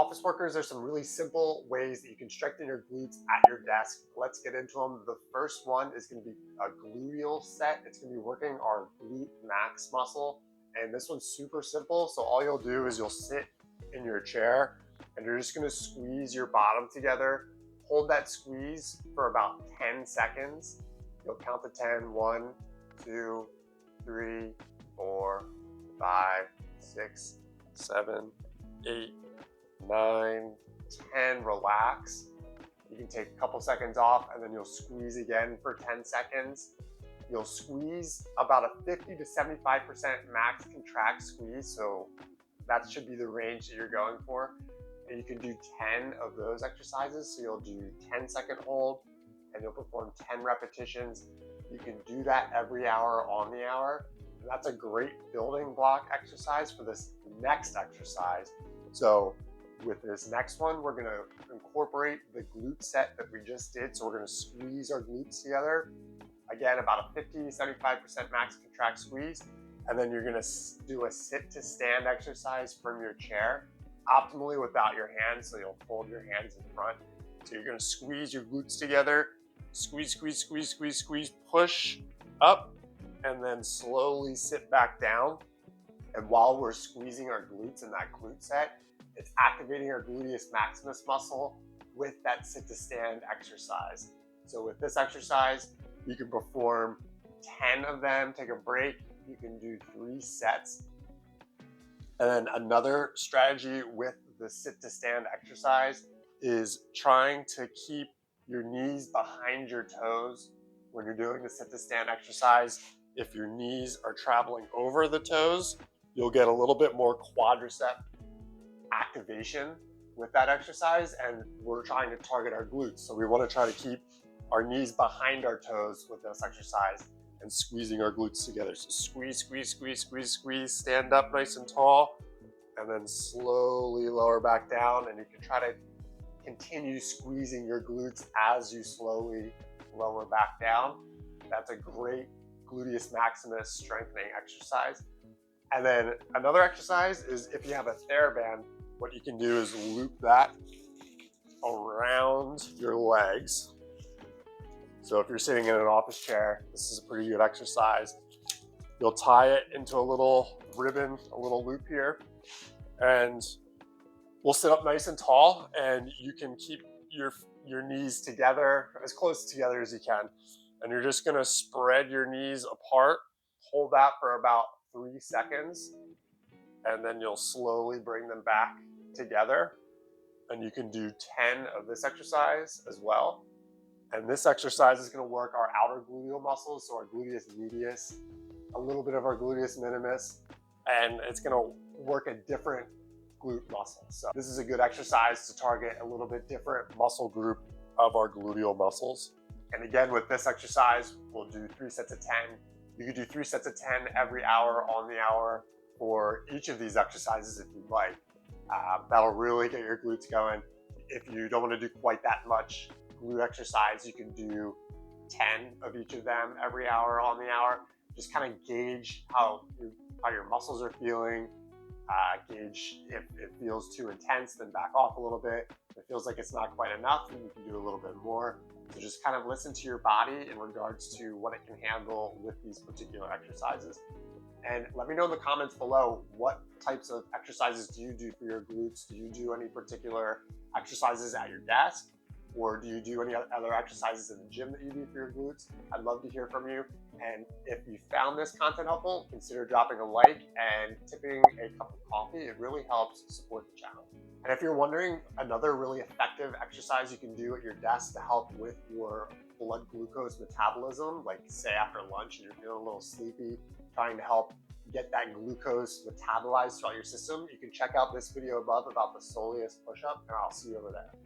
office workers, there's some really simple ways that you can strengthen your glutes at your desk. Let's get into them. The first one is going to be a gluteal set. It's going to be working our Glute Max muscle. And this one's super simple. So all you'll do is you'll sit in your chair and you're just going to squeeze your bottom together. Hold that squeeze for about 10 seconds. You'll count to 10. 1, 2, 3, 4, 5, 6, 7, 8, 9, 10, relax. You can take a couple seconds off and then you'll squeeze again for 10 seconds. You'll squeeze about a 50 to 75% max contract squeeze, so that should be the range that you're going for. And you can do 10 of those exercises, so you'll do 10-second hold and you'll perform 10 repetitions. You can do that every hour on the hour. And that's a great building block exercise for this next exercise. So with this next one, we're gonna incorporate the glute set that we just did. So we're gonna squeeze our glutes together. Again, about a 50 to 75% max contract squeeze. And then you're gonna do a sit to stand exercise from your chair, optimally without your hands. So you'll fold your hands in front. So you're gonna squeeze your glutes together, squeeze, squeeze, squeeze, squeeze, squeeze, push up, and then slowly sit back down. And while we're squeezing our glutes in that glute set, it's activating our gluteus maximus muscle with that sit to stand exercise. So with this exercise, you can perform 10 of them, take a break. You can do 3 sets. And then another strategy with the sit to stand exercise is trying to keep your knees behind your toes when you're doing the sit to stand exercise. If your knees are traveling over the toes, you'll get a little bit more quadricep activation with that exercise, and we're trying to target our glutes. So we want to try to keep our knees behind our toes with this exercise and squeezing our glutes together. So squeeze, squeeze, squeeze, squeeze, squeeze, stand up nice and tall, and then slowly lower back down. And you can try to continue squeezing your glutes as you slowly lower back down. That's a great gluteus maximus strengthening exercise. And then another exercise is if you have a Theraband, what you can do is loop that around your legs. So if you're sitting in an office chair, this is a pretty good exercise. You'll tie it into a little ribbon, a little loop here, and we'll sit up nice and tall, and you can keep your knees together, as close together as you can. And you're just gonna spread your knees apart, hold that for about 3 seconds, and then you'll slowly bring them back together. And you can do 10 of this exercise as well. And this exercise is going to work our outer gluteal muscles, so our gluteus medius, a little bit of our gluteus minimus, and it's going to work a different glute muscle. So this is a good exercise to target a little bit different muscle group of our gluteal muscles. And again, with this exercise, we'll do 3 sets of 10. You can do 3 sets of 10 every hour on the hour for each of these exercises if you'd like. That'll really get your glutes going. If you don't want to do quite that much glute exercise, you can do 10 of each of them every hour on the hour. Just kind of gauge how your muscles are feeling. Gauge if it feels too intense, then back off a little bit. If it feels like it's not quite enough, then you can do a little bit more. So just kind of listen to your body in regards to what it can handle with these particular exercises. And let me know in the comments below, what types of exercises do you do for your glutes? Do you do any particular exercises at your desk? Or do you do any other exercises in the gym that you do for your glutes? I'd love to hear from you. And if you found this content helpful, consider dropping a like and tipping a cup of coffee. It really helps support the channel. And if you're wondering, another really effective exercise you can do at your desk to help with your blood glucose metabolism, like say after lunch and you're feeling a little sleepy, trying to help get that glucose metabolized throughout your system, you can check out this video above about the Soleus Push Up, and I'll see you over there.